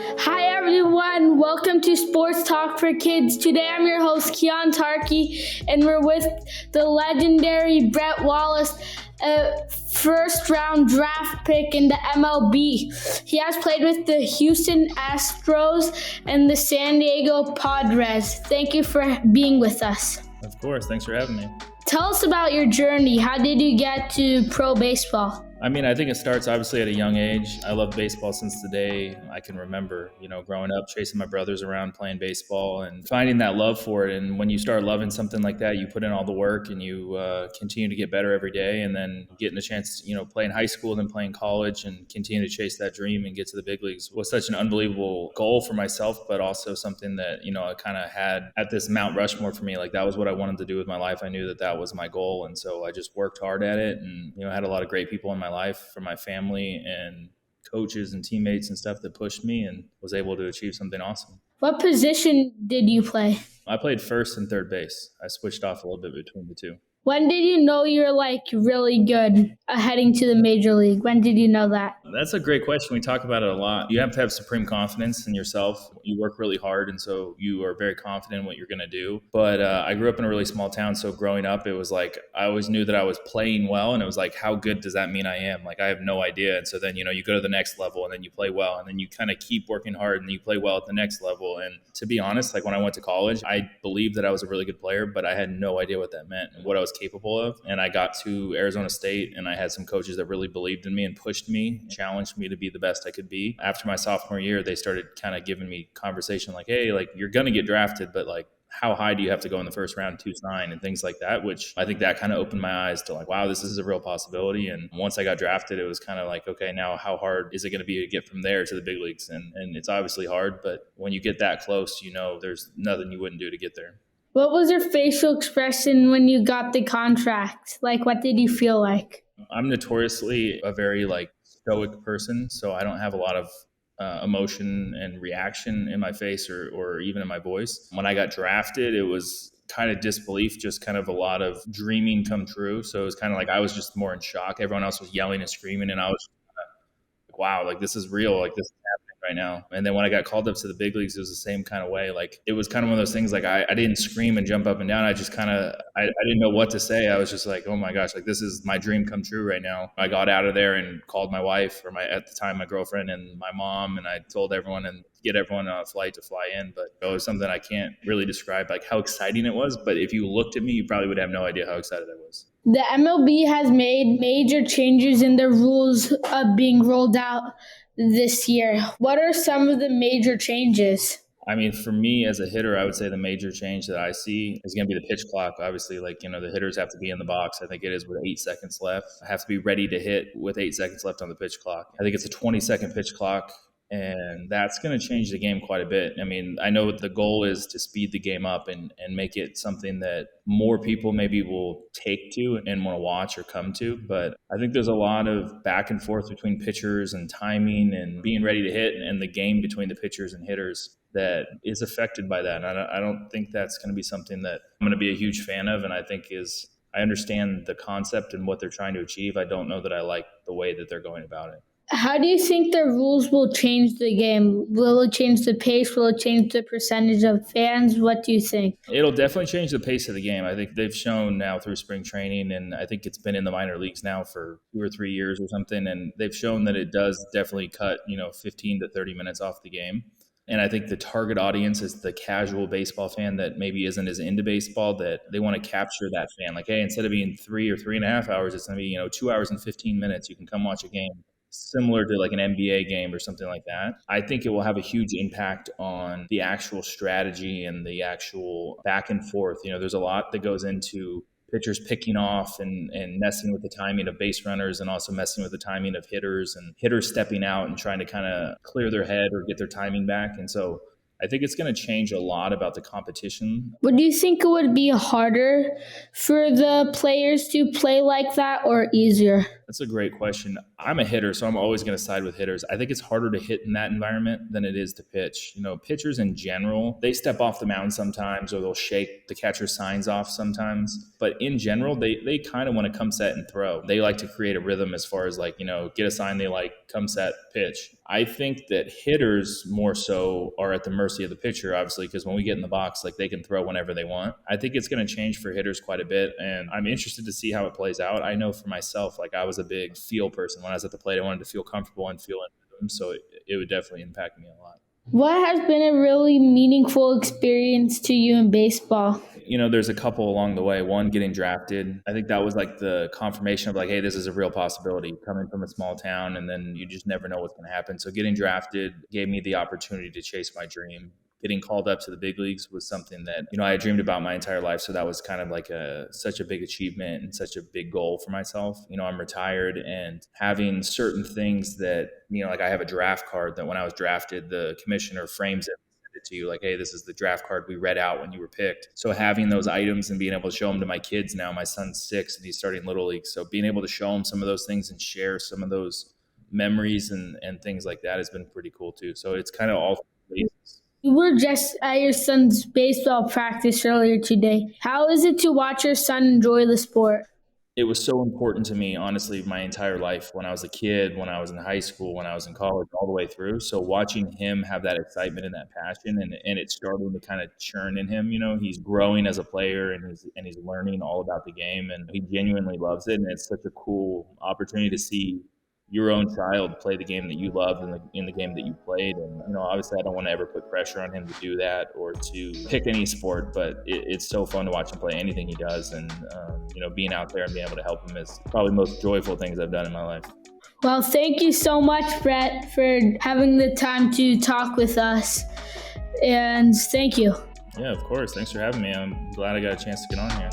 Hi everyone, welcome to Sports Talk for Kids. Today I'm your host Keon Tarkey and we're with the legendary Brett Wallace, a first round draft pick in the MLB. He has played with the Houston Astros and the San Diego Padres. Thank you for being with us. Of course, thanks for having me. Tell us about your journey. How did you get to pro baseball? I think it starts obviously at a young age. I loved baseball since the day I can remember, growing up, chasing my brothers around, playing baseball and finding that love for it. And when you start loving something like that, you put in all the work and you continue to get better every day. And then getting a chance, play in high school, then play in college and continue to chase that dream and get to the big leagues was such an unbelievable goal for myself, but also something that, I kind of had at this Mount Rushmore for me. Like that was what I wanted to do with my life. I knew that was my goal. And so I just worked hard at it and, had a lot of great people in my life, from my family and coaches and teammates and stuff that pushed me and was able to achieve something awesome. What position did you play? I played first and third base. I switched off a little bit between the two. When did you know you're really good heading to the major league? When did you know that? That's a great question. We talk about it a lot. You have to have supreme confidence in yourself. You work really hard, and so you are very confident in what you're going to do. But I grew up in a really small town, so growing up, it was like I always knew that I was playing well, and it was like, how good does that mean I am? Like I have no idea. And so then, you go to the next level, and then you play well, and then you kind of keep working hard, and you play well at the next level. And to be honest, like when I went to college, I believed that I was a really good player, but I had no idea what that meant and what I was capable of. And I got to Arizona State and I had some coaches that really believed in me and pushed me, challenged me to be the best I could be. After my sophomore year, they started kind of giving me conversation like, hey, like you're going to get drafted, but like how high do you have to go in the first round to sign and things like that, which I think that kind of opened my eyes to like, wow, this is a real possibility. And once I got drafted, it was kind of like, okay, now how hard is it going to be to get from there to the big leagues? And it's obviously hard, but when you get that close, there's nothing you wouldn't do to get there. What was your facial expression when you got the contract? Like, what did you feel like? I'm notoriously a very stoic person, so I don't have a lot of emotion and reaction in my face or even in my voice. When I got drafted, it was kind of disbelief, just kind of a lot of dreaming come true. So it was kind of like I was just more in shock. Everyone else was yelling and screaming, and I was like, wow, like this is real, like this is happening right now. And then when I got called up to the big leagues, it was the same kind of way. Like it was kind of one of those things, like I didn't scream and jump up and down. I just kind of, I didn't know what to say. I was just like, oh my gosh, like this is my dream come true right now. I got out of there and called my wife at the time, my girlfriend and my mom. And I told everyone and get everyone on a flight to fly in. But it was something I can't really describe like how exciting it was. But if you looked at me, you probably would have no idea how excited I was. The MLB has made major changes in the rules being rolled out this year. What are some of the major changes? I mean, for me as a hitter, I would say the major change that I see is going to be the pitch clock. Obviously, the hitters have to be in the box. I think it is with 8 seconds left. I have to be ready to hit with 8 seconds left on the pitch clock. I think it's a 20-second pitch clock. And that's going to change the game quite a bit. I mean, I know the goal is to speed the game up and make it something that more people maybe will take to and want to watch or come to. But I think there's a lot of back and forth between pitchers and timing and being ready to hit and the game between the pitchers and hitters that is affected by that. And I don't think that's going to be something that I'm going to be a huge fan of. And I understand the concept and what they're trying to achieve. I don't know that I like the way that they're going about it. How do you think the rules will change the game? Will it change the pace? Will it change the percentage of fans? What do you think? It'll definitely change the pace of the game. I think they've shown now through spring training, and I think it's been in the minor leagues now for 2 or 3 years or something, and they've shown that it does definitely cut, 15 to 30 minutes off the game. And I think the target audience is the casual baseball fan that maybe isn't as into baseball, that they want to capture that fan. Like, hey, instead of being 3 or 3.5 hours, it's going to be, 2 hours and 15 minutes. You can come watch a game. Similar to like an NBA game or something like that. I think it will have a huge impact on the actual strategy and the actual back and forth. There's a lot that goes into pitchers picking off and messing with the timing of base runners and also messing with the timing of hitters and hitters stepping out and trying to kind of clear their head or get their timing back. And so I think it's going to change a lot about the competition. Would you think it would be harder for the players to play like that or easier? That's a great question. I'm a hitter, so I'm always going to side with hitters. I think it's harder to hit in that environment than it is to pitch. Pitchers in general, they step off the mound sometimes, or they'll shake the catcher's signs off sometimes. But in general, they kind of want to come set and throw. They like to create a rhythm as far as get a sign they like, come set, pitch. I think that hitters more so are at the mercy of the pitcher, obviously, because when we get in the box, they can throw whenever they want. I think it's going to change for hitters quite a bit, and I'm interested to see how it plays out. I know for myself, I was a big feel person. When I was at the plate, I wanted to feel comfortable and feel in rhythm, so it would definitely impact me a lot. What has been a really meaningful experience to you in baseball? There's a couple along the way. One, getting drafted. I think that was the confirmation of hey, this is a real possibility coming from a small town, and then you just never know what's going to happen. So getting drafted gave me the opportunity to chase my dream. Getting called up to the big leagues was something that I had dreamed about my entire life. So that was kind of such a big achievement and such a big goal for myself. I'm retired, and having certain things that I have a draft card that when I was drafted, the commissioner frames it to you hey, this is the draft card we read out when you were picked. So having those items and being able to show them to my kids now, my son's 6 and he's starting Little League. So being able to show him some of those things and share some of those memories and things like that has been pretty cool too. So it's kind of all basis. You were just at your son's baseball practice earlier today. How is it to watch your son enjoy the sport? It was so important to me, honestly, my entire life, when I was a kid, when I was in high school, when I was in college, all the way through. So watching him have that excitement and that passion, and it's starting to kind of churn in him. He's growing as a player, and he's learning all about the game, and he genuinely loves it. And it's such a cool opportunity to see your own child play the game that you loved in the game that you played. And obviously I don't want to ever put pressure on him to do that or to pick any sport, but it's so fun to watch him play anything he does. And being out there and being able to help him is probably the most joyful things I've done in my life. Well, thank you so much, Brett, for having the time to talk with us, and thank you. Yeah, of course. Thanks for having me. I'm glad I got a chance to get on here.